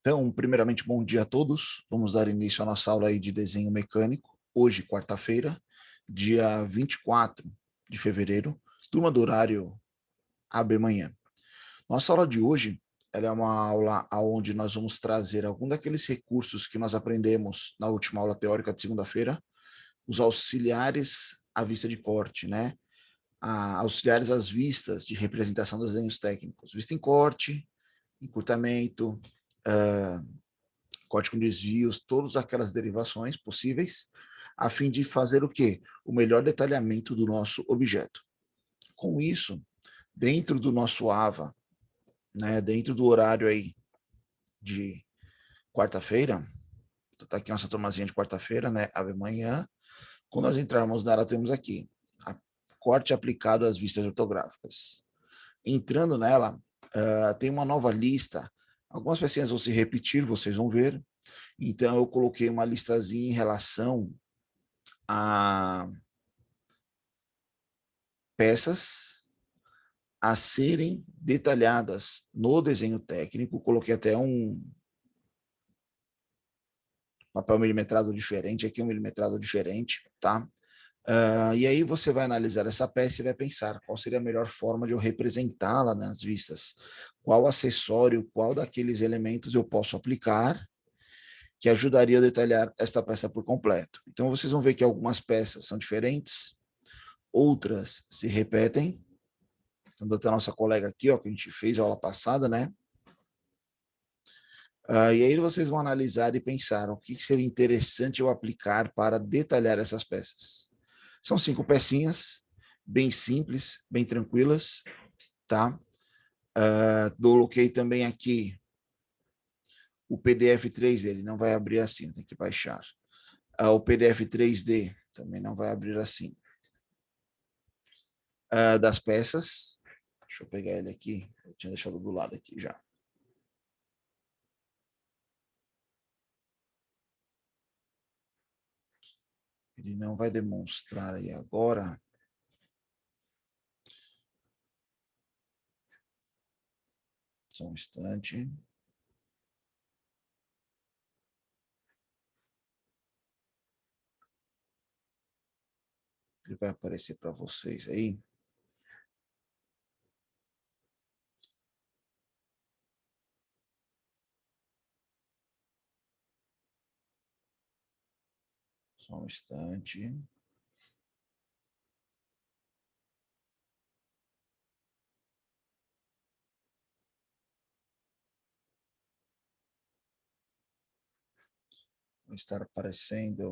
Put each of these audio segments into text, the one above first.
Então, primeiramente, bom dia a todos. Vamos dar início à nossa aula aí de desenho mecânico. Hoje, quarta-feira, dia 24 de fevereiro, turma do horário AB Manhã. Nossa aula de hoje ela é uma aula onde nós vamos trazer algum daqueles recursos que nós aprendemos na última aula teórica de segunda-feira, os auxiliares à vista de corte, né? Auxiliares às vistas de representação dos desenhos técnicos. Vista em corte, encurtamento, corte com desvios, todas aquelas derivações possíveis, a fim de fazer o quê? O melhor detalhamento do nosso objeto. Com isso, dentro do nosso AVA, né, dentro do horário aí de quarta-feira, tá aqui nossa turmazinha de quarta-feira, né, ave manhã, quando nós entrarmos nela, temos aqui corte aplicado às vistas ortográficas. Entrando nela, tem uma nova lista, algumas pecinhas vão se repetir, vocês vão ver. Então, eu coloquei uma listazinha em relação a peças a serem detalhadas no desenho técnico. Coloquei até um papel milimetrado diferente, aqui um milimetrado diferente, tá? E aí você vai analisar essa peça e vai pensar qual seria a melhor forma de eu representá-la nas vistas. Qual acessório, qual daqueles elementos eu posso aplicar que ajudaria a detalhar esta peça por completo. Então, vocês vão ver que algumas peças são diferentes, outras se repetem. Então, até a nossa colega aqui, ó, que a gente fez a aula passada, né? E aí vocês vão analisar e pensar o que seria interessante eu aplicar para detalhar essas peças. São 5 pecinhas, bem simples, bem tranquilas, tá? Coloquei também aqui o PDF 3D, ele não vai abrir assim, tem que baixar. O PDF 3D também não vai abrir assim. Das peças, deixa eu pegar ele aqui, eu tinha deixado do lado aqui já. Ele não vai demonstrar aí agora. Só um instante. Ele vai aparecer para vocês aí. Só um instante. Vai estar aparecendo.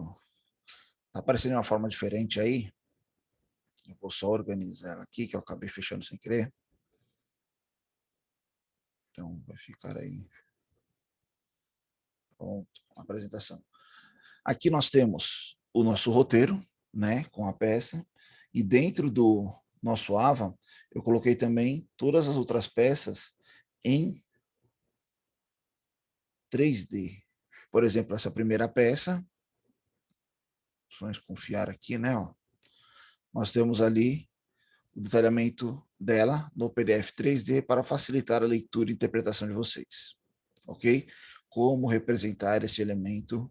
Está aparecendo de uma forma diferente aí. Eu vou só organizar ela aqui, que eu acabei fechando sem querer. Então, vai ficar aí. Pronto, a apresentação. Aqui nós temos o nosso roteiro, né, com a peça. E dentro do nosso AVA, eu coloquei também todas as outras peças em 3D. Por exemplo, essa primeira peça, vamos confiar aqui, né? Ó, nós temos ali o detalhamento dela no PDF 3D para facilitar a leitura e interpretação de vocês, ok? Como representar esse elemento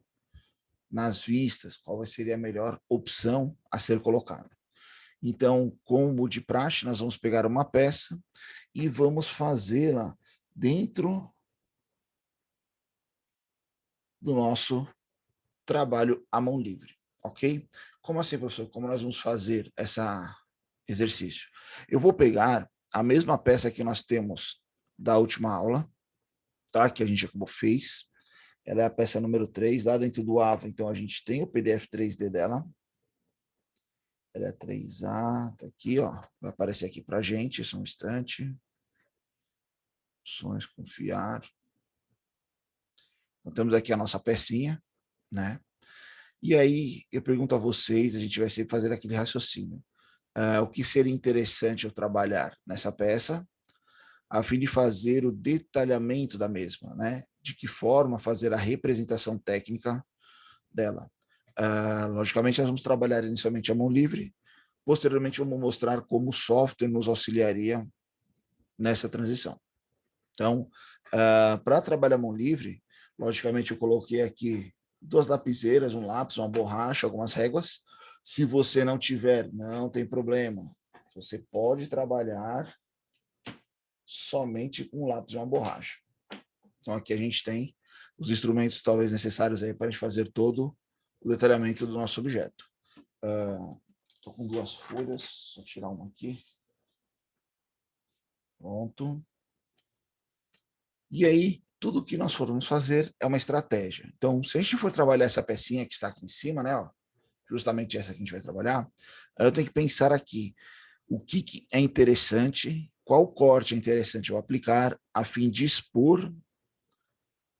nas vistas, qual seria a melhor opção a ser colocada. Então, como de praxe, nós vamos pegar uma peça e vamos fazê-la dentro do nosso trabalho à mão livre, ok? Como assim, professor? Como nós vamos fazer esse exercício? Eu vou pegar a mesma peça que nós temos da última aula, tá? Que a gente fez. Ela é a peça número 3, lá dentro do AVA, então a gente tem o PDF 3D dela. Ela é 3A, tá aqui, ó. Vai aparecer aqui pra gente, só um instante. Opções, confiar. Então temos aqui a nossa pecinha, né? E aí eu pergunto a vocês, a gente vai sempre fazer aquele raciocínio. O que seria interessante eu trabalhar nessa peça, a fim de fazer o detalhamento da mesma, né? De que forma fazer a representação técnica dela. Logicamente, nós vamos trabalhar inicialmente a mão livre, posteriormente vamos mostrar como o software nos auxiliaria nessa transição. Então, para trabalhar a mão livre, Logicamente, eu coloquei aqui 2 lapiseiras, um lápis, uma borracha, algumas réguas. Se você não tiver, não tem problema. Você pode trabalhar somente com um lápis e uma borracha. Então, aqui a gente tem os instrumentos talvez necessários aí para a gente fazer todo o detalhamento do nosso objeto. Estou com 2 folhas, só tirar uma aqui. Pronto. E aí, tudo que nós formos fazer é uma estratégia. Então, se a gente for trabalhar essa pecinha que está aqui em cima, né, ó, justamente essa que a gente vai trabalhar, eu tenho que pensar aqui o que é interessante, qual corte é interessante eu aplicar a fim de expor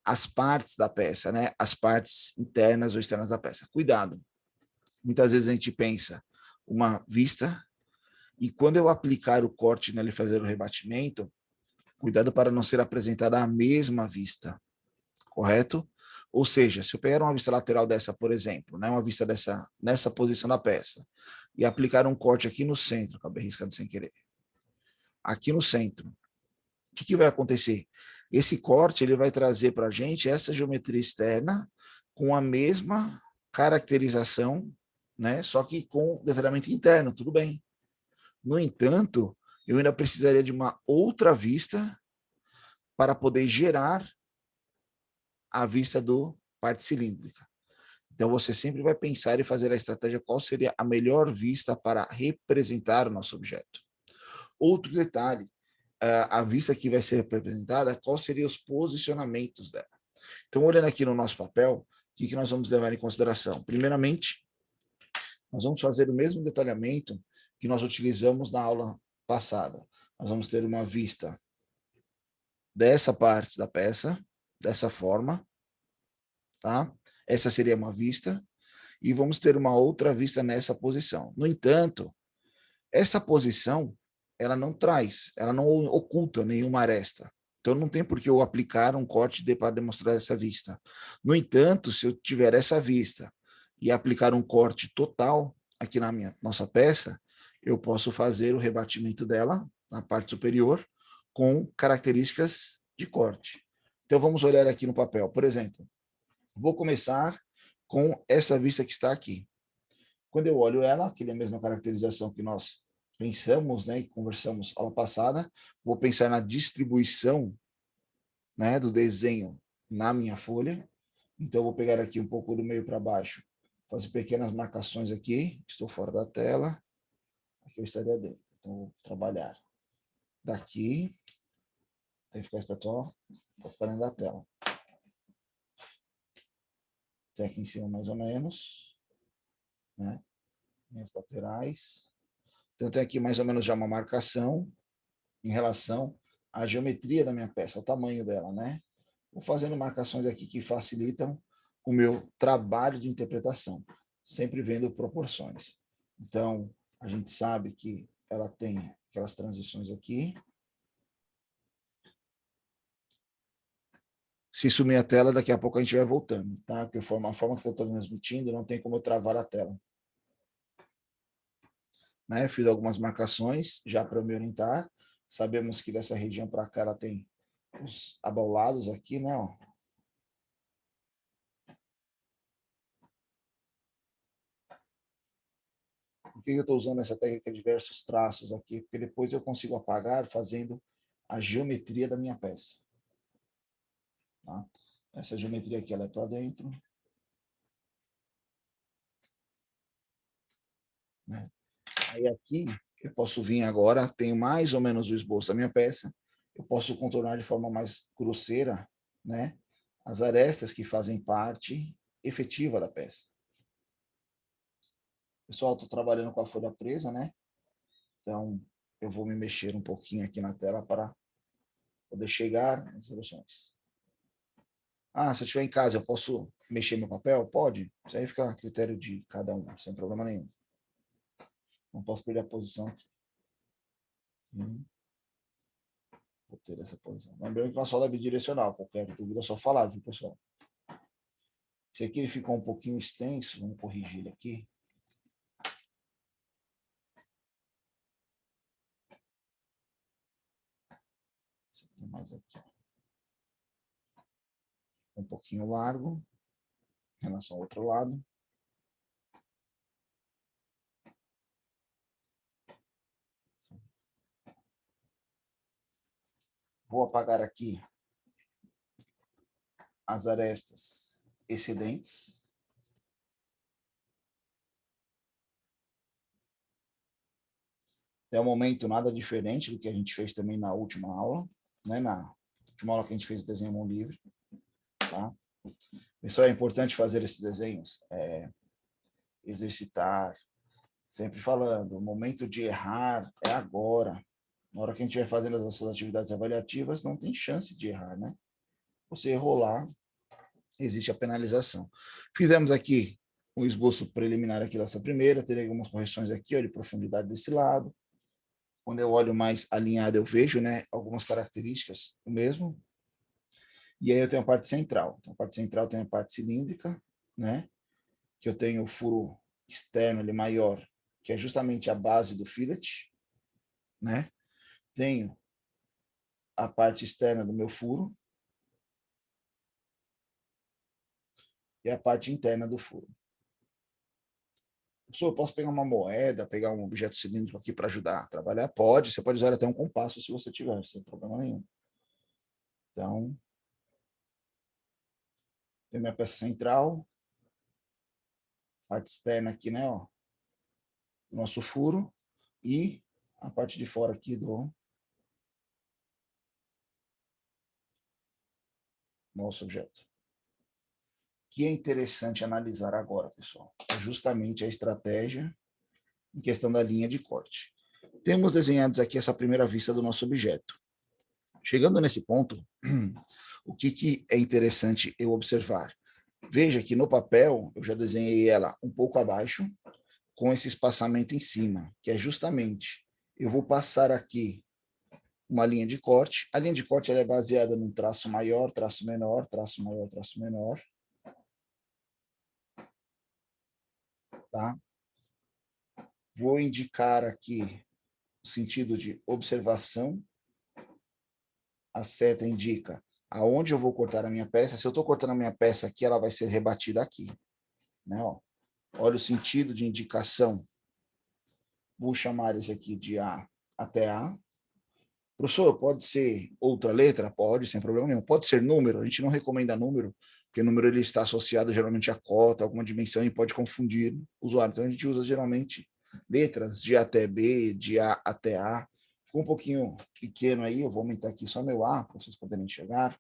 as partes da peça, né, as partes internas ou externas da peça. Cuidado, muitas vezes a gente pensa uma vista e quando eu aplicar o corte nele e fazer o rebatimento, cuidado para não ser apresentada a mesma vista, correto? Ou seja, se eu pegar uma vista lateral dessa, por exemplo, né, uma vista nessa posição da peça, e aplicar um corte aqui no centro, acabei riscando sem querer, aqui no centro, o que vai acontecer? Esse corte ele vai trazer para a gente essa geometria externa com a mesma caracterização, né, só que com detalhamento interno, tudo bem. No entanto, eu ainda precisaria de uma outra vista para poder gerar a vista do parte cilíndrica. Então, você sempre vai pensar e fazer a estratégia qual seria a melhor vista para representar o nosso objeto. Outro detalhe, a vista que vai ser representada, qual seriam os posicionamentos dela. Então, olhando aqui no nosso papel, o que nós vamos levar em consideração? Primeiramente, nós vamos fazer o mesmo detalhamento que nós utilizamos na aula passada. Nós vamos ter uma vista dessa parte da peça, dessa forma, tá? Essa seria uma vista, e vamos ter uma outra vista nessa posição. No entanto, essa posição, ela não oculta nenhuma aresta. Então, não tem por que eu aplicar um corte para demonstrar essa vista. No entanto, se eu tiver essa vista e aplicar um corte total aqui na nossa peça, eu posso fazer o rebatimento dela na parte superior com características de corte. Então, vamos olhar aqui no papel. Por exemplo, vou começar com essa vista que está aqui. Quando eu olho ela, que é a mesma caracterização que nós pensamos, né, e conversamos aula passada, vou pensar na distribuição, né, do desenho na minha folha. Então, eu vou pegar aqui um pouco do meio para baixo, fazer pequenas marcações aqui. Estou fora da tela. Aqui eu estaria dentro. Então, vou trabalhar daqui. Tem que ficar esperto, ó, vou ficar dentro da tela. Até aqui em cima, mais ou menos, né? Minhas laterais. Então, tem aqui mais ou menos já uma marcação em relação à geometria da minha peça, ao tamanho dela, né? Vou fazendo marcações aqui que facilitam o meu trabalho de interpretação, sempre vendo proporções. Então, a gente sabe que ela tem aquelas transições aqui. Se sumir a tela, daqui a pouco a gente vai voltando, tá? Porque a forma que eu estou transmitindo, não tem como eu travar a tela. Né? Fiz algumas marcações já para me orientar. Sabemos que dessa região para cá ela tem os abaulados aqui, né? Ó. Por que eu estou usando essa técnica de diversos traços aqui? Porque depois eu consigo apagar fazendo a geometria da minha peça. Tá? Essa geometria aqui ela é para dentro. Né? Aí aqui eu posso vir agora, tenho mais ou menos o esboço da minha peça, eu posso contornar de forma mais grosseira, né, as arestas que fazem parte efetiva da peça. Pessoal, estou trabalhando com a folha presa, né? Então, eu vou me mexer um pouquinho aqui na tela para poder chegar nas soluções. Ah, se eu estiver em casa, eu posso mexer meu papel? Pode. Isso aí fica a critério de cada um, sem problema nenhum. Não posso perder a posição aqui. Vou ter essa posição. Lembrando que nossa aula é bidirecional. Qualquer dúvida é só falar, viu, pessoal? Esse aqui ele ficou um pouquinho extenso. Vamos corrigir ele aqui. Esse aqui mais aqui. um pouquinho largo em relação ao outro lado. Vou apagar aqui as arestas excedentes. Até o momento, nada diferente do que a gente fez também na última aula, né? Na última aula que a gente fez o desenho à mão livre. Tá? Pessoal, é importante fazer esses desenhos, exercitar, sempre falando, o momento de errar é agora. Na hora que a gente vai fazendo as nossas atividades avaliativas, não tem chance de errar, né? Você errou lá, existe a penalização. Fizemos aqui um esboço preliminar aqui dessa primeira, terei algumas correções aqui, ó, de profundidade desse lado. Quando eu olho mais alinhado, eu vejo, né, algumas características do mesmo. E aí eu tenho a parte central. Então, a parte central tem a parte cilíndrica, né, que eu tenho o furo externo ali maior, que é justamente a base do fillet, né? Tenho a parte externa do meu furo e a parte interna do furo. Eu posso pegar uma moeda, pegar um objeto cilíndrico aqui para ajudar a trabalhar? Pode, você pode usar até um compasso se você tiver, sem problema nenhum. Então, tem minha peça central, parte externa aqui, né, ó, do nosso furo, e a parte de fora aqui do nosso objeto. O que é interessante analisar agora, pessoal, é justamente a estratégia em questão da linha de corte. Temos desenhados aqui essa primeira vista do nosso objeto. Chegando nesse ponto, o que é interessante eu observar? Veja que no papel eu já desenhei ela um pouco abaixo, com esse espaçamento em cima, que é justamente, eu vou passar aqui uma linha de corte. A linha de corte ela é baseada num traço maior, traço menor, traço maior, traço menor. Tá? Vou indicar aqui o sentido de observação. A seta indica aonde eu vou cortar a minha peça. Se eu estou cortando a minha peça aqui, ela vai ser rebatida aqui. Né? Ó, olha o sentido de indicação. Vou chamar esse aqui de A até A. Professor, pode ser outra letra? Pode, sem problema nenhum. Pode ser número? A gente não recomenda número, porque o número ele está associado geralmente a cota, alguma dimensão, e pode confundir o usuário. Então, a gente usa geralmente letras de A até B, de A até A. Ficou um pouquinho pequeno aí, eu vou aumentar aqui só meu A, para vocês poderem enxergar.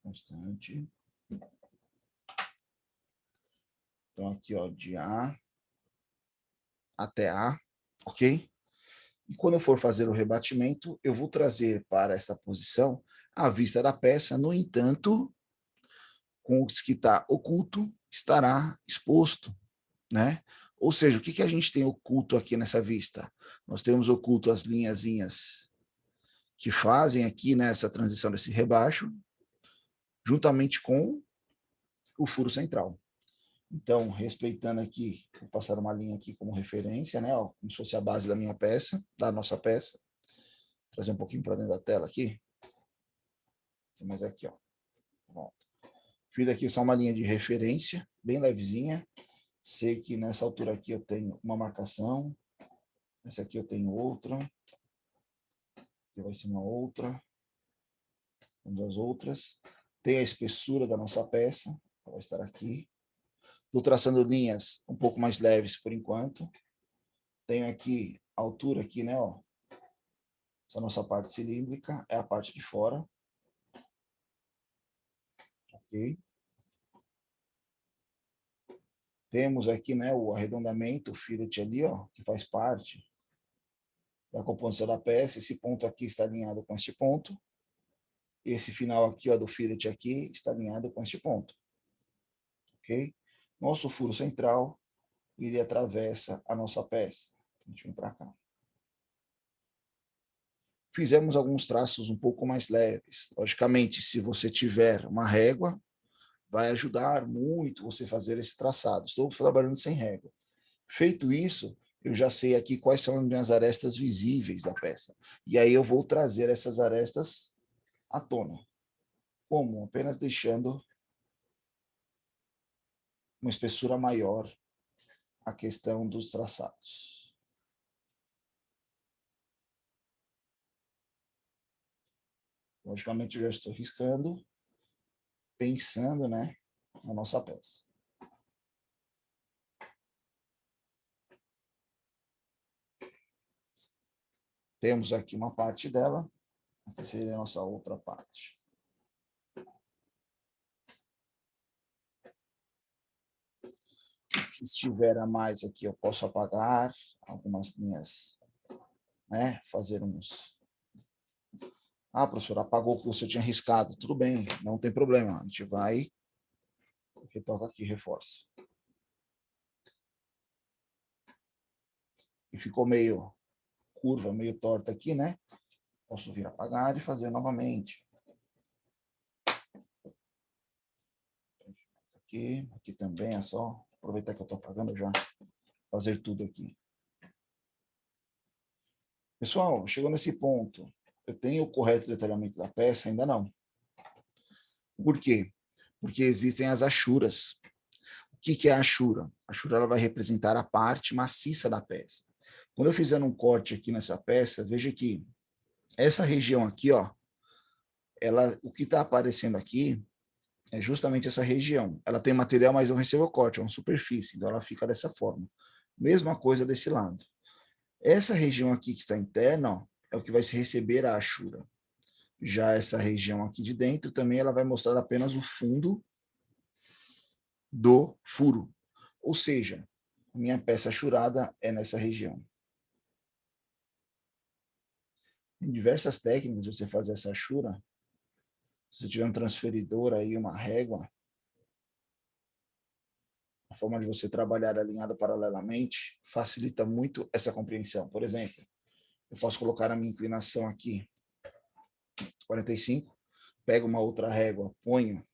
Bastante. Então, aqui, ó, de A até A, ok? E quando eu for fazer o rebatimento, eu vou trazer para essa posição a vista da peça, no entanto, com o que está oculto, estará exposto, né? Ou seja, o que a gente tem oculto aqui nessa vista? Nós temos oculto as linhazinhas que fazem aqui, né, essa transição desse rebaixo, juntamente com o furo central. Então, respeitando aqui, vou passar uma linha aqui como referência, né, ó, como se fosse a base da minha peça, da nossa peça. Vou trazer um pouquinho para dentro da tela aqui. Mas aqui, ó. Pronto. Fiz aqui só uma linha de referência, bem levezinha. Sei que nessa altura aqui eu tenho uma marcação. Essa aqui eu tenho outra. Aqui vai ser uma outra. Temos as outras. Tem a espessura da nossa peça. Vai estar aqui. Estou traçando linhas um pouco mais leves por enquanto. Tenho aqui a altura aqui, né? Ó. Essa nossa parte cilíndrica é a parte de fora. Ok. Temos aqui, né, o arredondamento, o fillet ali, ó, que faz parte da composição da peça. Esse ponto aqui está alinhado com este ponto. Esse final aqui, ó, do fillet aqui, está alinhado com este ponto. Ok? Nosso furo central, ele atravessa a nossa peça. Então, deixa eu vir para cá. Fizemos alguns traços um pouco mais leves. Logicamente, se você tiver uma régua, vai ajudar muito você fazer esse traçado. Estou trabalhando sem régua. Feito isso, eu já sei aqui quais são as minhas arestas visíveis da peça. E aí eu vou trazer essas arestas à tona. Como? Apenas deixando uma espessura maior a questão dos traçados. Logicamente, eu já estou riscando, pensando, né, na nossa peça. Temos aqui uma parte dela, aqui seria a nossa outra parte. Se estiver a mais aqui, eu posso apagar algumas linhas, né? Fazer uns... Ah, professor, apagou o que você tinha riscado. Tudo bem, não tem problema. A gente vai... Retoca aqui, reforça. E ficou meio curva, meio torta aqui, né? Posso vir apagar e fazer novamente. Aqui também é só aproveitar que eu estou apagando já, fazer tudo aqui. Pessoal, chegou nesse ponto. Eu tenho o correto detalhamento da peça? Ainda não. Por quê? Porque existem as achuras. O que é a achura? A achura ela vai representar a parte maciça da peça. Quando eu fizer um corte aqui nessa peça, veja que essa região aqui, ó, o que está aparecendo aqui é justamente essa região. Ela tem material, mas não recebeu corte, é uma superfície, então ela fica dessa forma. Mesma coisa desse lado. Essa região aqui que está interna, ó, é o que vai se receber a achura. Já essa região aqui de dentro também ela vai mostrar apenas o fundo do furo. Ou seja, minha peça achurada é nessa região. Tem diversas técnicas de você fazer essa achura. Se você tiver um transferidor aí, uma régua, a forma de você trabalhar alinhada paralelamente facilita muito essa compreensão. Por exemplo, eu posso colocar a minha inclinação aqui, 45, pego uma outra régua, ponho,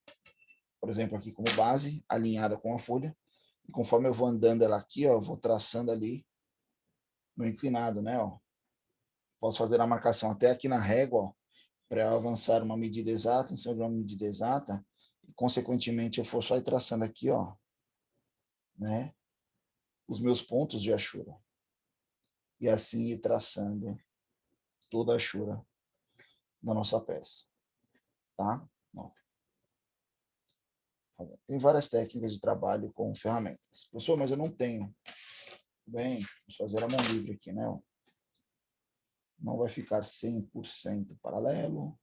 por exemplo, aqui como base, alinhada com a folha, e conforme eu vou andando ela aqui, ó, eu vou traçando ali no inclinado, né? Ó. Posso fazer a marcação até aqui na régua, para avançar uma medida exata, em cima de uma medida exata, e consequentemente eu for só ir traçando aqui, ó, né? Os meus pontos de achura. E assim ir traçando toda a achura da nossa peça, tá? Não. Tem várias técnicas de trabalho com ferramentas. Professor, mas eu não tenho. Bem, vamos fazer a mão livre aqui, né? Não vai ficar 100% paralelo,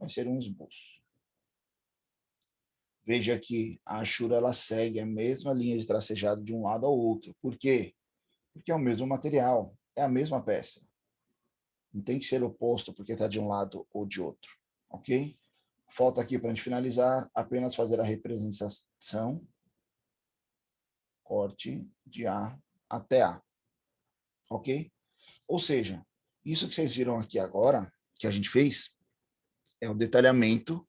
vai ser um esboço. Veja que a achura ela segue a mesma linha de tracejado de um lado ao outro. Por quê? Porque é o mesmo material, é a mesma peça. Não tem que ser oposto porque está de um lado ou de outro, ok? Falta aqui para a gente finalizar, apenas fazer a representação, corte de A até A, ok? Ou seja, isso que vocês viram aqui agora, que a gente fez, é o detalhamento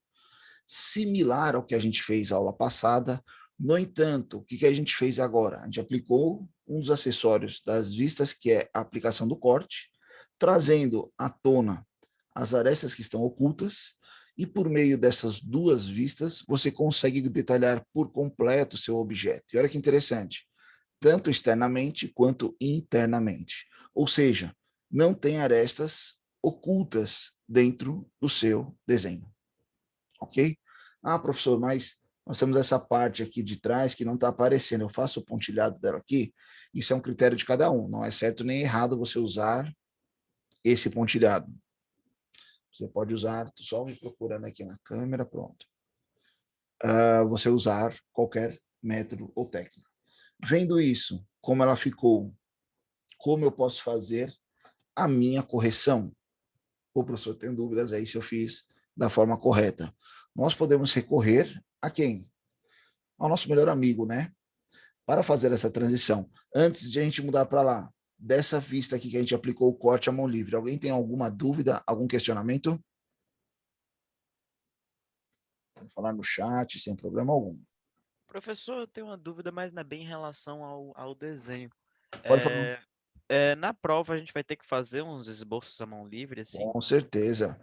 similar ao que a gente fez na aula passada. No entanto, o que a gente fez agora? A gente aplicou um dos acessórios das vistas, que é a aplicação do corte, trazendo à tona as arestas que estão ocultas, e por meio dessas duas vistas, você consegue detalhar por completo o seu objeto. E olha que interessante, tanto externamente quanto internamente. Ou seja, não tem arestas ocultas dentro do seu desenho. Ok? Ah, professor, mas nós temos essa parte aqui de trás que não está aparecendo. Eu faço o pontilhado dela aqui. Isso é um critério de cada um. Não é certo nem errado você usar esse pontilhado. Você pode usar, estou só me procurando aqui na câmera, pronto. Você usar qualquer método ou técnica. Vendo isso, como ela ficou, como eu posso fazer a minha correção? O professor tem dúvidas aí se eu fiz da forma correta. Nós podemos recorrer a quem? Ao nosso melhor amigo, né? Para fazer essa transição. Antes de a gente mudar para lá, dessa vista aqui que a gente aplicou o corte à mão livre, alguém tem alguma dúvida, algum questionamento? Pode falar no chat, sem problema algum. Professor, eu tenho uma dúvida, mas não é bem em relação ao desenho. Pode falar. Na prova a gente vai ter que fazer uns esboços à mão livre, assim? Com certeza.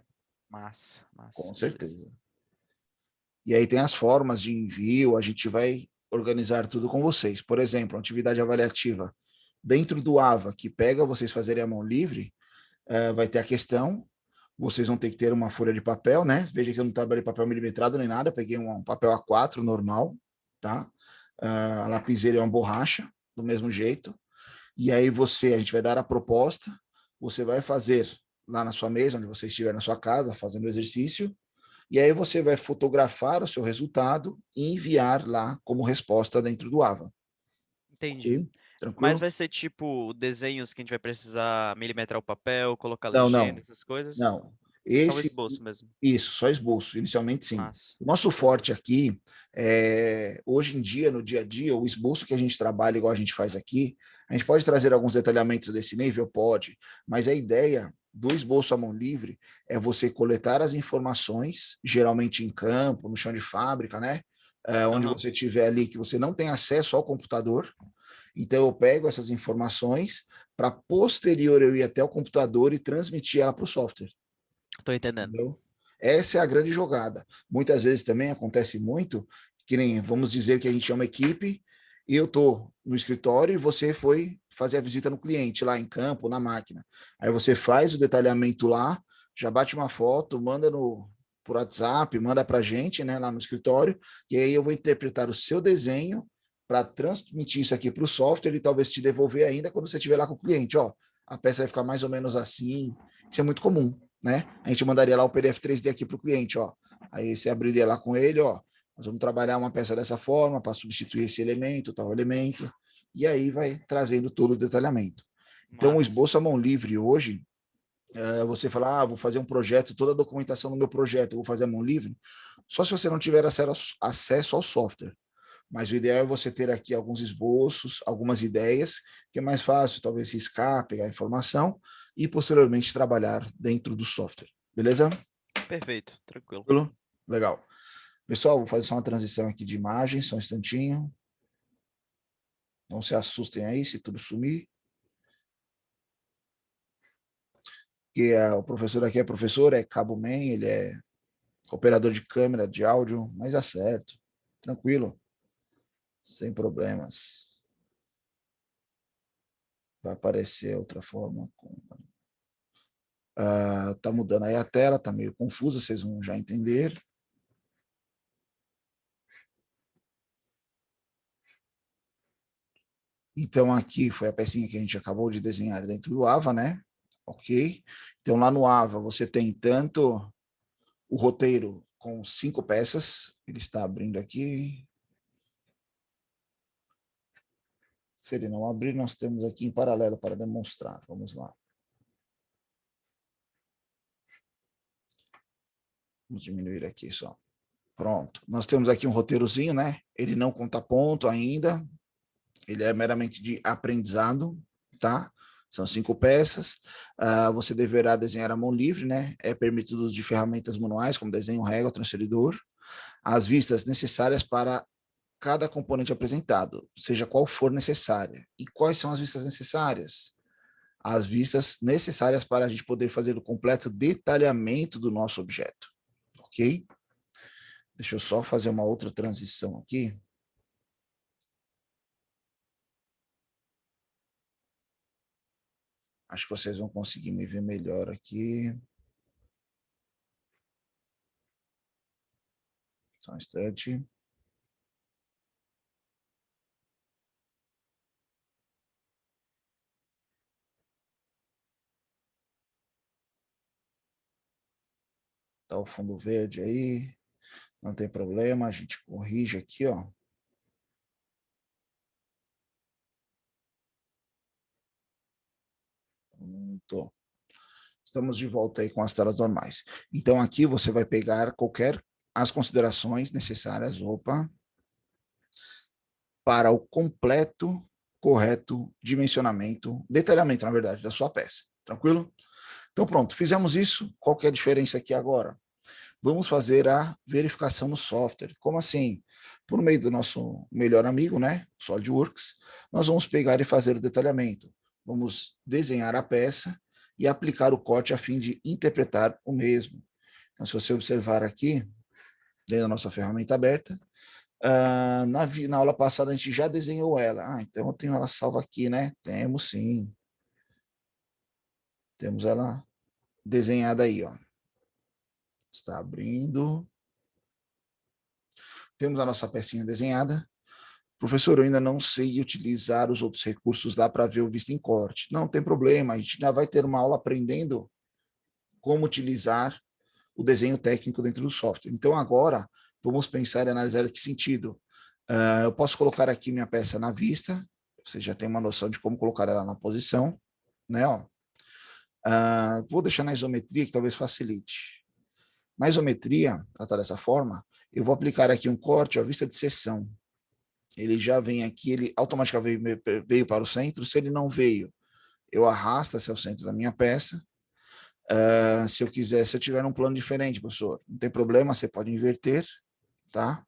Massa, massa. Com Beleza. certeza. E aí tem as formas de envio, a gente vai organizar tudo com vocês. Por exemplo, uma atividade avaliativa dentro do AVA, que pega vocês fazerem a mão livre, vai ter a questão, vocês vão ter que ter uma folha de papel, né? Veja que eu não trabalhei papel milimetrado nem nada, peguei um papel A4 normal, tá? A lapiseira é uma borracha, do mesmo jeito. E aí a gente vai dar a proposta, você vai fazer lá na sua mesa, onde você estiver na sua casa, fazendo o exercício, e aí você vai fotografar o seu resultado e enviar lá como resposta dentro do AVA. Entendi. Ok? Mas Tranquilo? vai ser tipo desenhos que a gente vai precisar milimetrar o papel, colocar Não, legenda, não, essas coisas? não. Só o Esse, esboço mesmo. isso, só esboço, inicialmente sim. Massa. O nosso Tranquilo. forte aqui, hoje em dia, no dia a dia, o esboço que a gente trabalha, igual a gente faz aqui, a gente pode trazer alguns detalhamentos desse nível? Pode, mas a ideia do esboço à mão livre é você coletar as informações, geralmente em campo, no chão de fábrica, né? Onde Aham. você tiver ali, que você não tem acesso ao computador. Então, eu pego essas informações para posterior eu ir até o computador e transmitir ela para o software. Tô entendendo. Entendeu? Essa é a grande jogada. Muitas vezes também acontece muito, que nem, vamos dizer que a gente é uma equipe, e eu estou no escritório e você foi fazer a visita no cliente, lá em campo, na máquina. Aí você faz o detalhamento lá, já bate uma foto, manda por WhatsApp, manda para a gente, né, lá no escritório, e aí eu vou interpretar o seu desenho para transmitir isso aqui para o software e talvez te devolver ainda quando você estiver lá com o cliente. Ó, a peça vai ficar mais ou menos assim. Isso é muito comum, né? A gente mandaria lá o PDF 3D aqui para o cliente, ó. Aí você abriria lá com ele, ó. Nós vamos trabalhar uma peça dessa forma para substituir esse elemento, tal elemento, e aí vai trazendo todo o detalhamento. Então, o Massa. esboço à mão livre hoje, você fala, vou fazer um projeto, toda a documentação do meu projeto, eu vou fazer à mão livre, só se você não tiver acesso ao software. Mas o ideal é você ter aqui alguns esboços, algumas ideias, que é mais fácil, talvez riscar, pegar a informação e posteriormente trabalhar dentro do software. Beleza? Perfeito. Tranquilo. Tranquilo? Legal. Pessoal, vou fazer só uma transição aqui de imagem, só um instantinho. Não se assustem aí se tudo sumir. Que o professor aqui é professor, é cabo man, ele é operador de câmera, de áudio, mas é certo. Tranquilo, sem problemas. Vai aparecer outra forma. Tá mudando aí a tela, tá meio confusa, vocês vão já entender. Então, aqui foi a pecinha que a gente acabou de desenhar dentro do AVA, né? Ok? Então, lá no AVA, você tem tanto o roteiro com 5 peças, ele está abrindo aqui. Se ele não abrir, nós temos aqui em paralelo para demonstrar. Vamos lá. Vamos diminuir aqui só. Pronto. Nós temos aqui um roteirozinho, né? Ele não conta ponto ainda. Ele é meramente de aprendizado, tá? São 5 peças. Você deverá desenhar à mão livre, né? É permitido o uso de ferramentas manuais, como desenho, régua, transferidor. As vistas necessárias para cada componente apresentado, seja qual for necessária. E quais são as vistas necessárias? As vistas necessárias para a gente poder fazer o completo detalhamento do nosso objeto, ok? Deixa eu só fazer uma outra transição aqui. Acho que vocês vão conseguir me ver melhor aqui. Só um instante. Tá o fundo verde aí. Não tem problema, a gente corrige aqui, ó. Pronto. Estamos de volta aí com as telas normais. Então, aqui você vai pegar as considerações necessárias, para o completo, correto dimensionamento, detalhamento, na verdade, da sua peça. Tranquilo? Então, pronto, fizemos isso. Qual que é a diferença aqui agora? Vamos fazer a verificação no software. Como assim? Por meio do nosso melhor amigo, né? SolidWorks, nós vamos pegar e fazer o detalhamento. Vamos desenhar a peça e aplicar o corte a fim de interpretar o mesmo. Então, se você observar aqui, dentro da nossa ferramenta aberta, na aula passada a gente já desenhou ela. Então eu tenho ela salva aqui, né? Temos sim. Temos ela desenhada aí, ó. Está abrindo. Temos a nossa pecinha desenhada. Professor, eu ainda não sei utilizar os outros recursos lá para ver o vista em corte. Não tem problema, a gente já vai ter uma aula aprendendo como utilizar o desenho técnico dentro do software. Então, agora, vamos pensar e analisar em que sentido. Eu posso colocar aqui minha peça na vista, você já tem uma noção de como colocar ela na posição, né? Ó. Vou deixar na isometria, que talvez facilite. Na isometria, tratar dessa forma, eu vou aplicar aqui um corte à vista de seção. Ele já vem aqui, ele automaticamente veio para o centro. Se ele não veio, eu arrasto até o centro da minha peça. Se eu quiser, se eu tiver um plano diferente, professor, não tem problema, você pode inverter, tá?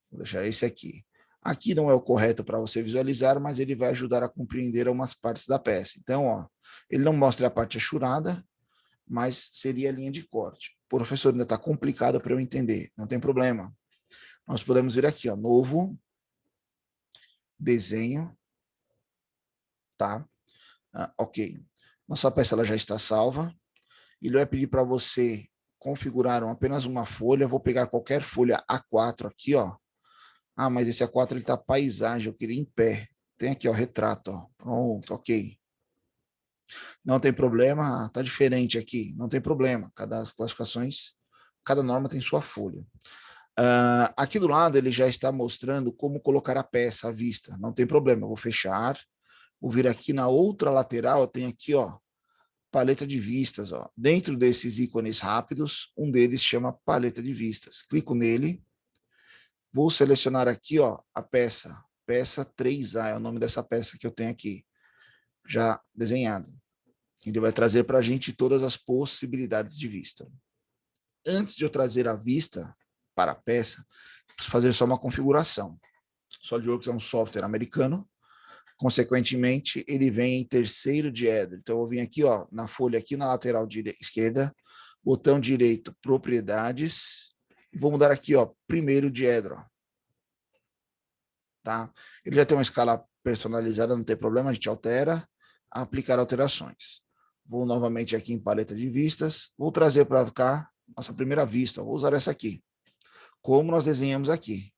Vou deixar esse aqui. Aqui não é o correto para você visualizar, mas ele vai ajudar a compreender algumas partes da peça. Então, ó, ele não mostra a parte achurada, mas seria a linha de corte. Professor, ainda está complicado para eu entender. Não tem problema. Nós podemos vir aqui, ó, novo, desenho, tá? Ok. Nossa peça ela já está salva. Ele vai pedir para você configurar apenas uma folha. Eu vou pegar qualquer folha A4 aqui, ó. Mas esse A4 ele tá paisagem, eu queria em pé. Tem aqui, ó, retrato, ó. Pronto, ok. Não tem problema, tá diferente aqui, não tem problema. Cada classificações, cada norma tem sua folha. Aqui do lado ele já está mostrando como colocar a peça à vista. Não tem problema, eu vou fechar. Vou vir aqui na outra lateral, eu tenho aqui, ó, paleta de vistas, ó. Dentro desses ícones rápidos, um deles chama paleta de vistas. Clico nele. Vou selecionar aqui, ó, a peça 3A, é o nome dessa peça que eu tenho aqui, já desenhada. Ele vai trazer para a gente todas as possibilidades de vista. Antes de eu trazer a vista para a peça, preciso fazer só uma configuração. SolidWorks é um software americano, consequentemente, ele vem em terceiro diedro. Então, eu vim aqui, ó, na folha, aqui na lateral esquerda, botão direito, propriedades, e vou mudar aqui, ó, primeiro diedro, ó. Tá? Ele já tem uma escala personalizada, não tem problema, a gente altera, aplicar alterações. Vou novamente aqui em paleta de vistas, vou trazer para cá nossa primeira vista, vou usar essa aqui, como nós desenhamos aqui.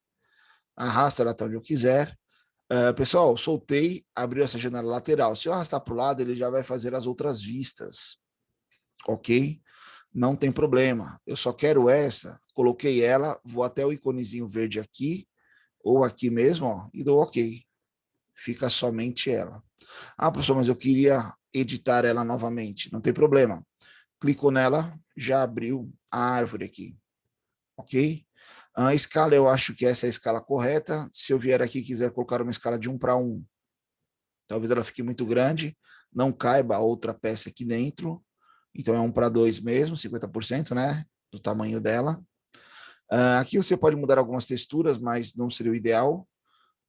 Arrasta ela até onde eu quiser. Pessoal, soltei, abriu essa janela lateral. Se eu arrastar para o lado, ele já vai fazer as outras vistas, ok? Não tem problema, eu só quero essa, coloquei ela, vou até o iconezinho verde aqui, ou aqui mesmo, ó, e dou ok. Fica somente ela. Professor, mas eu queria editar ela novamente. Não tem problema. Clicou nela, já abriu a árvore aqui. Ok? A escala, eu acho que essa é a escala correta. Se eu vier aqui e quiser colocar uma escala de 1 para 1, talvez ela fique muito grande, não caiba a outra peça aqui dentro. Então é 1 para 2 mesmo, 50%, né? Do tamanho dela. Aqui você pode mudar algumas texturas, mas não seria o ideal.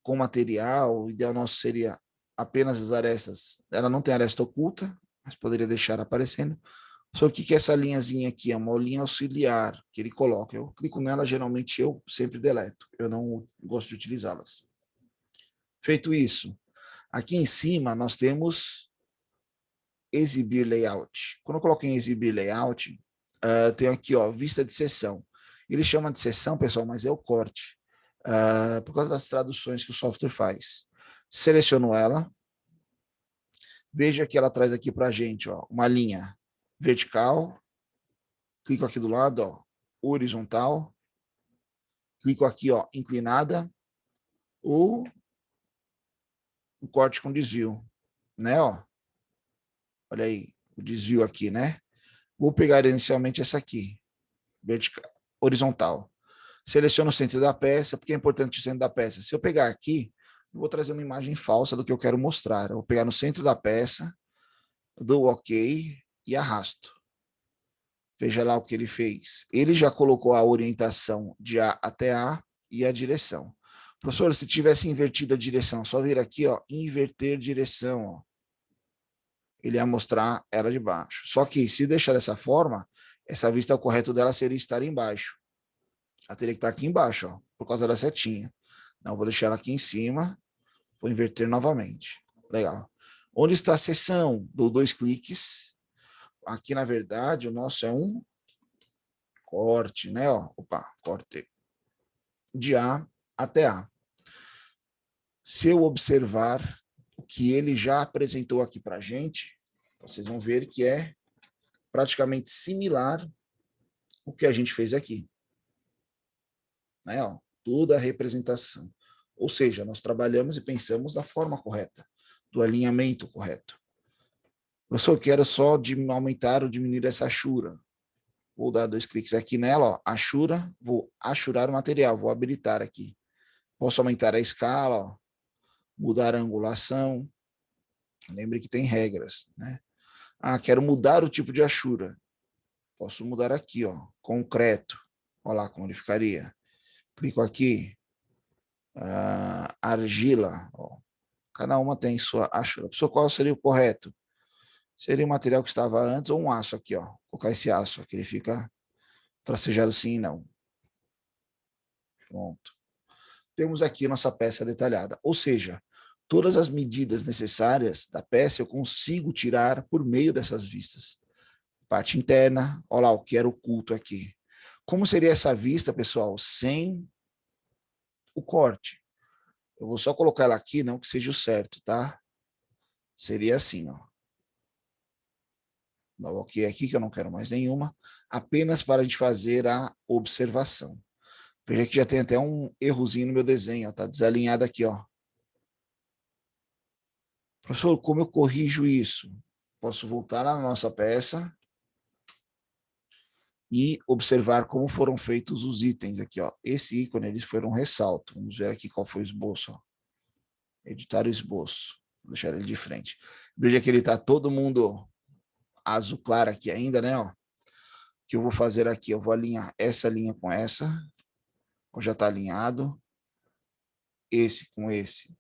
Com material, o ideal nosso seria apenas as arestas. Ela não tem aresta oculta, mas poderia deixar aparecendo. Só que essa linhazinha aqui é uma linha auxiliar que ele coloca. Eu clico nela, geralmente eu sempre deleto. Eu não gosto de utilizá-las. Feito isso, aqui em cima nós temos exibir layout. Quando eu coloco em exibir layout, tem aqui, ó, vista de seção. Ele chama de seção, pessoal, mas é o corte. Por causa das traduções que o software faz. Seleciono ela. Veja que ela traz aqui para a gente, ó, uma linha vertical. Clico aqui do lado, ó, horizontal. Clico aqui, ó, inclinada. Ou um corte com desvio, né? Ó. Olha aí, o desvio aqui, né? Vou pegar inicialmente essa aqui, vertical, horizontal. Seleciono o centro da peça, porque é importante o centro da peça. Se eu pegar aqui, eu vou trazer uma imagem falsa do que eu quero mostrar. Eu vou pegar no centro da peça, dou OK e arrasto. Veja lá o que ele fez. Ele já colocou a orientação de A até A e a direção. Professor, se tivesse invertido a direção, só vir aqui, ó, inverter direção, ó. Ele ia mostrar ela de baixo. Só que se deixar dessa forma, essa vista, o correto dela seria estar embaixo. Ela teria que estar aqui embaixo, ó, por causa da setinha. Não, vou deixar ela aqui em cima, vou inverter novamente. Legal. Onde está a seção? Dou 2 cliques. Aqui, na verdade, o nosso é um corte, né? Ó, opa, corte de A até A. Se eu observar o que ele já apresentou aqui para a gente, vocês vão ver que é praticamente similar o que a gente fez aqui. Né? Ó, toda a representação. Ou seja, nós trabalhamos e pensamos da forma correta, do alinhamento correto. Professor, eu quero só aumentar ou diminuir essa achura. Vou dar 2 cliques aqui nela, ó, achura, vou achurar o material, vou habilitar aqui. Posso aumentar a escala, ó, mudar a angulação. Lembre que tem regras, né? Ah, quero mudar o tipo de achura. Posso mudar aqui, ó, concreto. Olha lá como ele ficaria. Clico aqui, argila. Ó. Cada uma tem sua achura. Professor, qual seria o correto? Seria o material que estava antes ou um aço aqui, ó. Vou colocar esse aço aqui, ele fica tracejado sim e não. Pronto. Temos aqui nossa peça detalhada. Ou seja, todas as medidas necessárias da peça eu consigo tirar por meio dessas vistas. Parte interna, olha lá o que era oculto aqui. Como seria essa vista, pessoal, sem o corte? Eu vou só colocar ela aqui, não que seja o certo, tá? Seria assim, ó. Dá um ok aqui, que eu não quero mais nenhuma, apenas para a gente fazer a observação. Veja que já tem até um errozinho no meu desenho, ó, tá desalinhado aqui, ó. Professor, como eu corrijo isso? Posso voltar na nossa peça e observar como foram feitos os itens aqui, ó. Esse ícone, eles foram um ressalto. Vamos ver aqui qual foi o esboço, ó. Editar o esboço. Vou deixar ele de frente. Veja que ele tá todo mundo azul claro aqui ainda, né, ó. O que eu vou fazer aqui? Eu vou alinhar essa linha com essa. Ó, já tá alinhado. Esse com esse.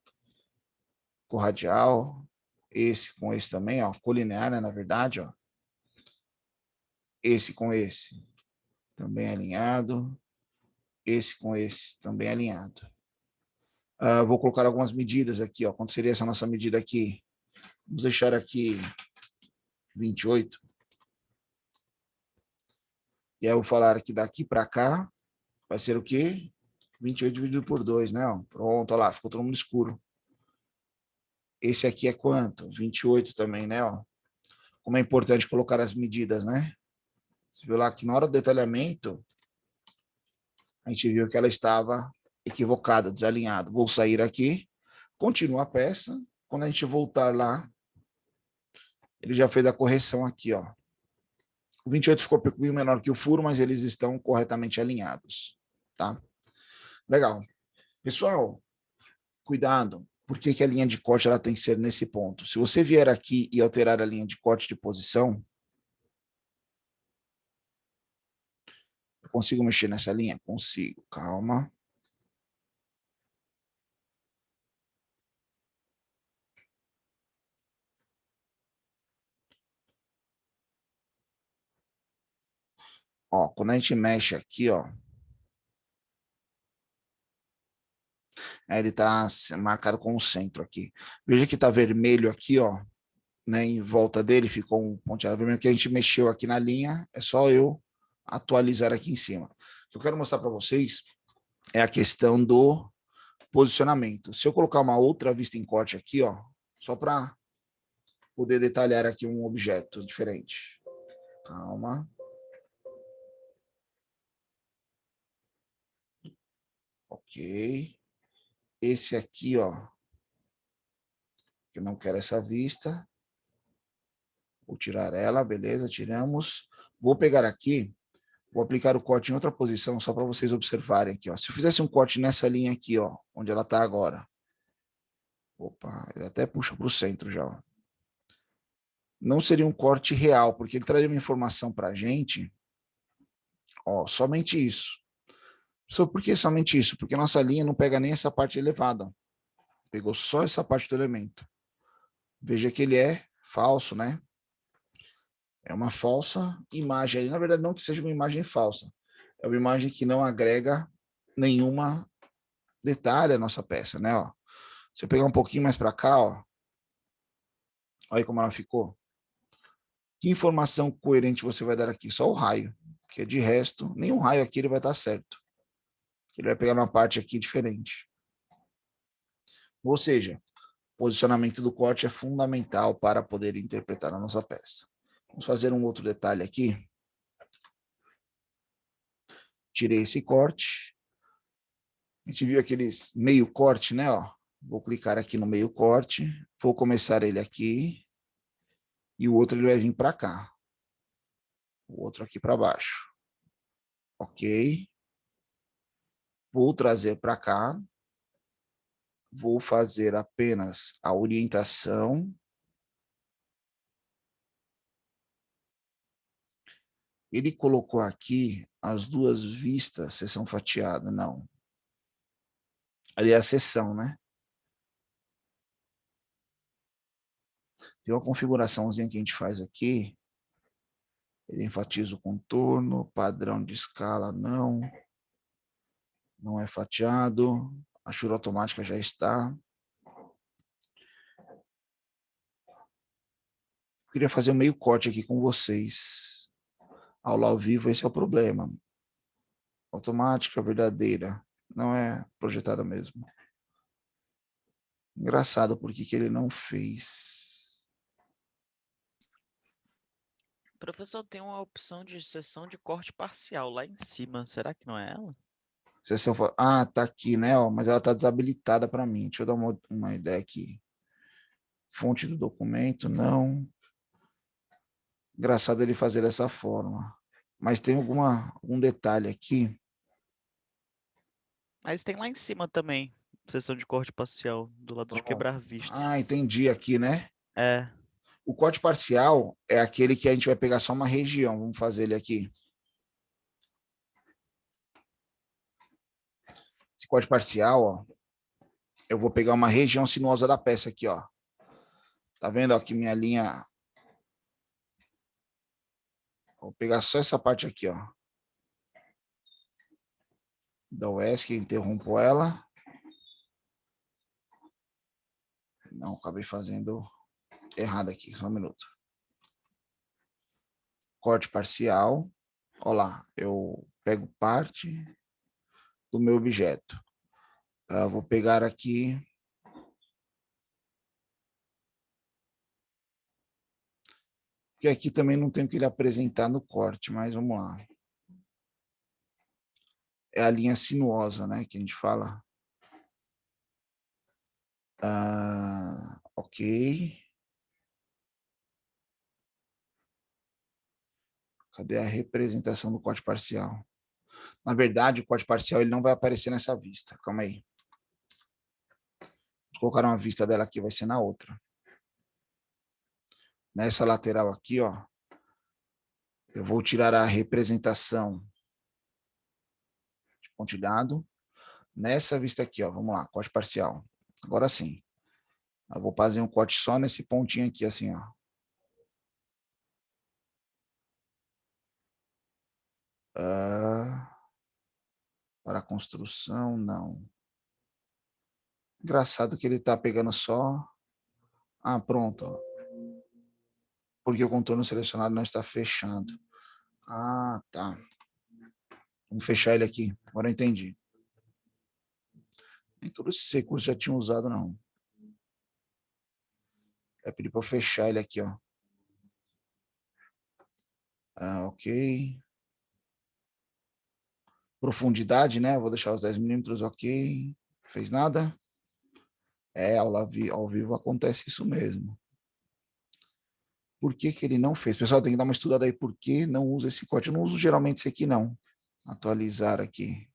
Com radial. Esse com esse também, ó. Colinear, né, na verdade, ó. Esse com esse. Também alinhado. Esse com esse também alinhado. Vou colocar algumas medidas aqui, ó. Quanto seria essa nossa medida aqui? Vamos deixar aqui 28. E aí eu vou falar que daqui para cá vai ser o quê? 28 dividido por 2, né? Ó. Pronto, olha lá, ficou todo mundo escuro. Esse aqui é quanto? 28 também, né? Ó. Como é importante colocar as medidas, né? Você viu lá que na hora do detalhamento, a gente viu que ela estava equivocada, desalinhada. Vou sair aqui, continua a peça. Quando a gente voltar lá, ele já fez a correção aqui, ó. O 28 ficou um pouquinho menor que o furo, mas eles estão corretamente alinhados, tá? Legal. Pessoal, cuidado. Por que que a linha de corte ela tem que ser nesse ponto? Se você vier aqui e alterar a linha de corte de posição, eu consigo mexer nessa linha? Consigo. Calma. Ó, quando a gente mexe aqui, ó, ele está marcado com o centro aqui. Veja que está vermelho aqui, ó, né, em volta dele ficou um ponteado vermelho que a gente mexeu aqui na linha. É só eu atualizar aqui em cima. O que eu quero mostrar para vocês é a questão do posicionamento. Se eu colocar uma outra vista em corte aqui, ó, só para poder detalhar aqui um objeto diferente. Calma. Ok. Esse aqui, ó, que não quero essa vista. Vou tirar ela, beleza, tiramos. Vou pegar aqui, vou aplicar o corte em outra posição, só para vocês observarem aqui, ó. Se eu fizesse um corte nessa linha aqui, ó, onde ela está agora. Opa, ele até puxa para o centro já, ó. Não seria um corte real, porque ele traria uma informação para a gente, ó, somente isso. Por que somente isso? Porque nossa linha não pega nem essa parte elevada. Pegou só essa parte do elemento. Veja que ele é falso, né? É uma falsa imagem ali. Na verdade, não que seja uma imagem falsa. É uma imagem que não agrega nenhuma detalhe à nossa peça, né? Ó. Se eu pegar um pouquinho mais para cá, ó, olha como ela ficou. Que informação coerente você vai dar aqui? Só o raio. Porque de resto, nenhum raio aqui ele vai estar certo. Ele vai pegar uma parte aqui diferente. Ou seja, o posicionamento do corte é fundamental para poder interpretar a nossa peça. Vamos fazer um outro detalhe aqui. Tirei esse corte. A gente viu aqueles meio corte, né? Ó. Vou clicar aqui no meio corte. Vou começar ele aqui. E o outro ele vai vir para cá. O outro aqui para baixo. Ok. Vou trazer para cá. Vou fazer apenas a orientação. Ele colocou aqui as duas vistas, seção fatiada. Não. Ali é a seção, né? Tem uma configuraçãozinha que a gente faz aqui. Ele enfatiza o contorno, padrão de escala, não. Não é fatiado. A chura automática já está. Eu queria fazer um meio corte aqui com vocês. Aula ao vivo, esse é o problema. Automática, verdadeira. Não é projetada mesmo. Engraçado, por que ele não fez? Professor, tem uma opção de seção de corte parcial lá em cima. Será que não é ela? Ah, tá aqui, né? Ó, mas ela tá desabilitada para mim. Deixa eu dar uma ideia aqui. Fonte do documento, não. Engraçado ele fazer dessa forma. Mas tem algum detalhe aqui. Mas tem lá em cima também, seção de corte parcial, do lado de Pronto. quebrar Ah, vistas. entendi aqui, né? É, O corte parcial é aquele que a gente vai pegar só uma região. Vamos fazer ele aqui. Esse corte parcial, ó, eu vou pegar uma região sinuosa da peça aqui, ó. Tá vendo aqui minha linha? Vou pegar só essa parte aqui, ó. Da UESC, interrompo ela. Não, acabei fazendo errado aqui, só um minuto. Corte parcial. Olha lá, eu pego parte do meu objeto. Vou pegar aqui. Porque aqui também não tem o que ele apresentar no corte, mas vamos lá. É a linha sinuosa, né, que a gente fala. Ok. Cadê a representação do corte parcial? Na verdade, o corte parcial ele não vai aparecer nessa vista. Calma aí. Vou colocar uma vista dela aqui, vai ser na outra. Nessa lateral aqui, ó, eu vou tirar a representação de pontilhado. Nessa vista aqui, ó, vamos lá, corte parcial. Agora sim. Eu vou fazer um corte só nesse pontinho aqui, assim, ó. Para a construção, não. Engraçado que ele tá pegando só. Ah, pronto. Ó. Porque o contorno selecionado não está fechando. Ah, tá. Vamos fechar ele aqui. Agora eu entendi. Nem todos esses recursos já tinham usado, não. É pedir para eu fechar ele aqui, ó. Ok. Profundidade, né? Vou deixar os 10 milímetros, ok. Fez nada? Ao vivo acontece isso mesmo. Por que ele não fez? Pessoal, tem que dar uma estudada aí. Por que não usa esse corte? Eu não uso geralmente esse aqui, não. Atualizar aqui.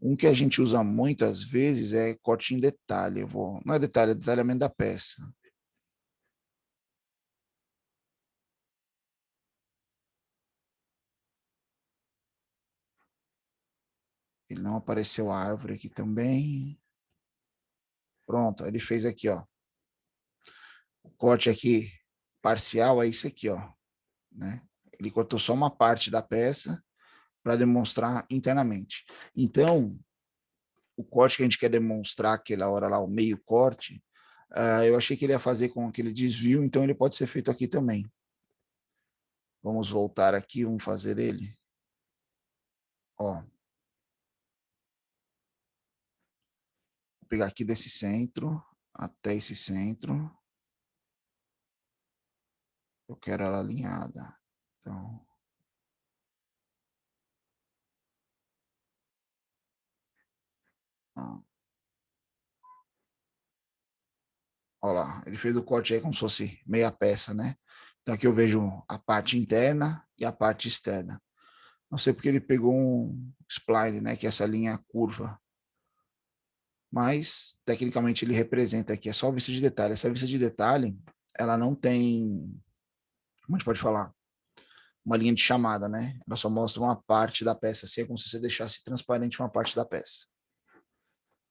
Um que a gente usa muitas vezes é corte em detalhe. Não é detalhe, é detalhamento da peça. Ele não apareceu a árvore aqui também. Pronto, ele fez aqui, ó. O corte aqui parcial é isso aqui, ó, né? Ele cortou só uma parte da peça para demonstrar internamente. Então, o corte que a gente quer demonstrar aquela hora lá, o meio corte, eu achei que ele ia fazer com aquele desvio, então ele pode ser feito aqui também. Vamos voltar aqui, vamos fazer ele. Ó. Vou pegar aqui desse centro até esse centro. Eu quero ela alinhada. Então, ó. Olha lá, ele fez o corte aí como se fosse meia peça, né? Então aqui eu vejo a parte interna e a parte externa. Não sei porque ele pegou um spline, né? Que é essa linha curva. Mas, tecnicamente, ele representa aqui, é só a vista de detalhe. Essa vista de detalhe, ela não tem, como a gente pode falar, uma linha de chamada, né? Ela só mostra uma parte da peça, assim, é como se você deixasse transparente uma parte da peça.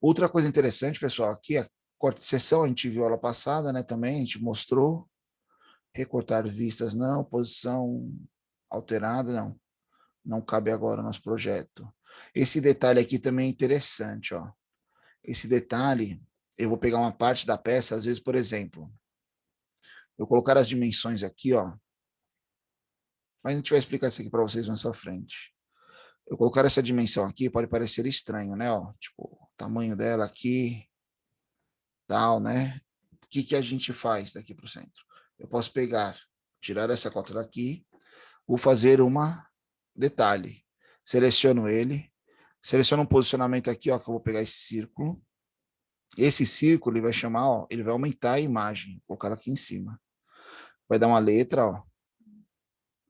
Outra coisa interessante, pessoal, aqui a corte de seção, a gente viu ela passada, né, também, a gente mostrou. Recortar vistas não, posição alterada não. Não cabe agora no nosso projeto. Esse detalhe aqui também é interessante, ó. Esse detalhe, eu vou pegar uma parte da peça, às vezes, por exemplo, eu colocar as dimensões aqui, ó. Mas a gente vai explicar isso aqui para vocês mais pra frente. Eu colocar essa dimensão aqui pode parecer estranho, né, ó. Tipo, o tamanho dela aqui, tal, né? O que que a gente faz daqui para o centro? Eu posso pegar, tirar essa cota daqui, vou fazer uma detalhe. Seleciono ele, seleciono um posicionamento aqui, ó, que eu vou pegar esse círculo. Esse círculo ele vai chamar, ó, ele vai aumentar a imagem, vou colocar ela aqui em cima. Vai dar uma letra, ó.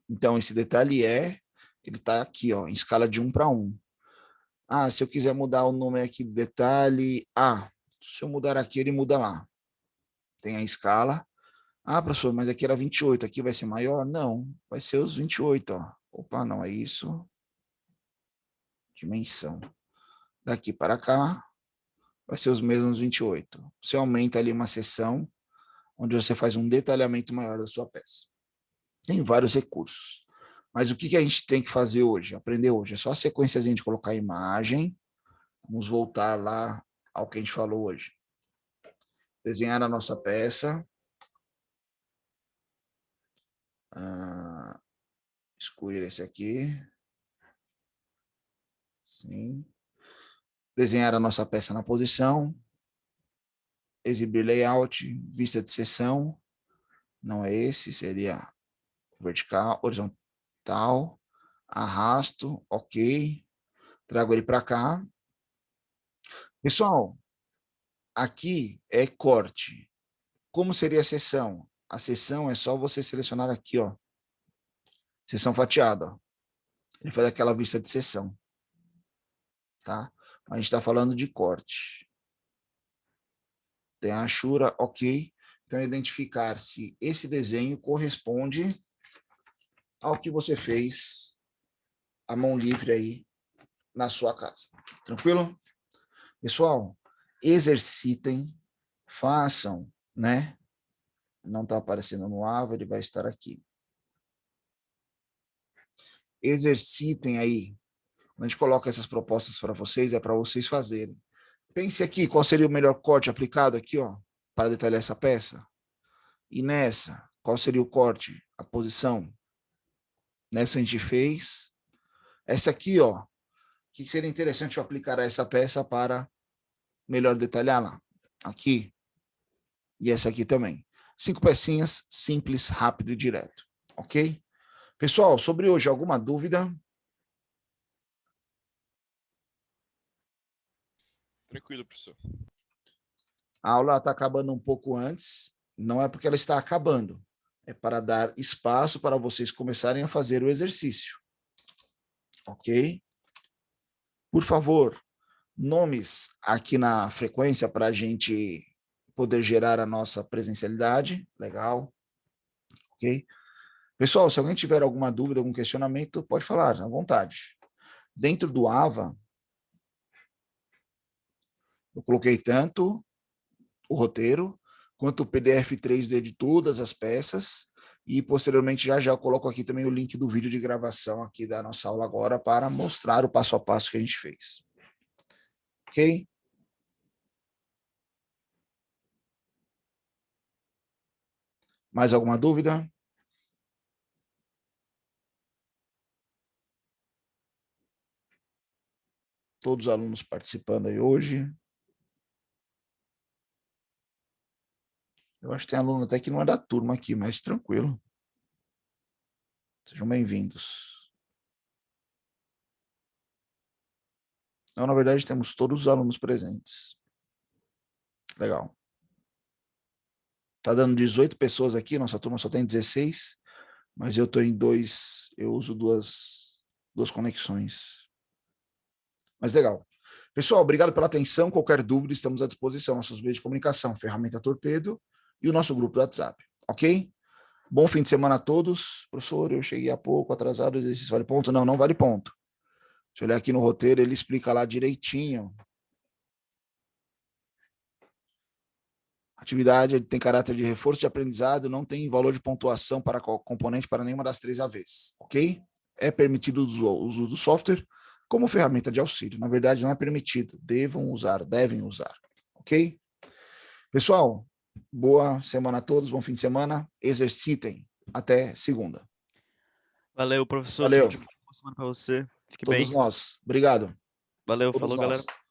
Então esse detalhe ele está aqui, ó, em escala de 1 para 1. Ah, se eu quiser mudar o número aqui do detalhe, se eu mudar aqui, ele muda lá. Tem a escala. Ah, professor, mas aqui era 28, aqui vai ser maior? Não, vai ser os 28, ó. Opa, não é isso. Dimensão. Daqui para cá, vai ser os mesmos 28. Você aumenta ali uma seção, onde você faz um detalhamento maior da sua peça. Tem vários recursos. Mas o que a gente tem que fazer hoje, aprender hoje? É só a sequência de colocar a imagem. Vamos voltar lá ao que a gente falou hoje. Desenhar a nossa peça. Excluir esse aqui. Sim. Desenhar a nossa peça na posição. Exibir layout, vista de seção. Não é esse, seria vertical, horizontal. Arrasto, ok. Trago ele para cá. Pessoal, aqui é corte. Como seria a seção? A seção é só você selecionar aqui, ó. Seção fatiada, ó. Ele faz aquela vista de seção. Tá? A gente está falando de corte. Tem a achura, ok. Então, identificar se esse desenho corresponde ao que você fez à mão livre aí na sua casa. Tranquilo? Pessoal, exercitem, façam, né? Não está aparecendo no AVA, ele vai estar aqui. Exercitem aí. Quando a gente coloca essas propostas para vocês, é para vocês fazerem. Pense aqui, qual seria o melhor corte aplicado aqui, ó, para detalhar essa peça? E nessa, qual seria o corte, a posição? Nessa a gente fez. Essa aqui, ó, o que seria interessante eu aplicar a essa peça para melhor detalhá-la? Aqui. E essa aqui também. 5 pecinhas, simples, rápido e direto. Ok? Pessoal, sobre hoje, alguma dúvida? Tranquilo, professor. A aula está acabando um pouco antes, não é porque ela está acabando, é para dar espaço para vocês começarem a fazer o exercício. Ok? Por favor, nomes aqui na frequência para a gente poder gerar a nossa presencialidade. Legal. Ok? Pessoal, se alguém tiver alguma dúvida, algum questionamento, pode falar, à vontade. Dentro do AVA, eu coloquei tanto o roteiro, quanto o PDF 3D de todas as peças. E, posteriormente, já eu coloco aqui também o link do vídeo de gravação aqui da nossa aula agora para mostrar o passo a passo que a gente fez. Ok? Mais alguma dúvida? Todos os alunos participando aí hoje. Eu acho que tem aluno até que não é da turma aqui, mas tranquilo. Sejam bem-vindos. Então, na verdade, temos todos os alunos presentes. Legal. Tá dando 18 pessoas aqui, nossa turma só tem 16, mas eu estou em eu uso duas conexões. Mas legal. Pessoal, obrigado pela atenção. Qualquer dúvida, estamos à disposição. Nossos meios de comunicação, ferramenta Torpedo e o nosso grupo do WhatsApp. Ok? Bom fim de semana a todos. Professor, eu cheguei há pouco, atrasado, exercício vale ponto? Não, não vale ponto. Deixa eu olhar aqui no roteiro, ele explica lá direitinho. Atividade tem caráter de reforço de aprendizado, não tem valor de pontuação para componente para nenhuma das 3 AVs, ok? É permitido o uso do software como ferramenta de auxílio. Na verdade, não é permitido. Devem usar, ok? Pessoal, boa semana a todos, bom fim de semana. Exercitem. Até segunda. Valeu, professor. Valeu. Tudo de bom. Boa semana para você. Fique Todos bem. nós. Obrigado. Valeu, Todos falou, nós. galera.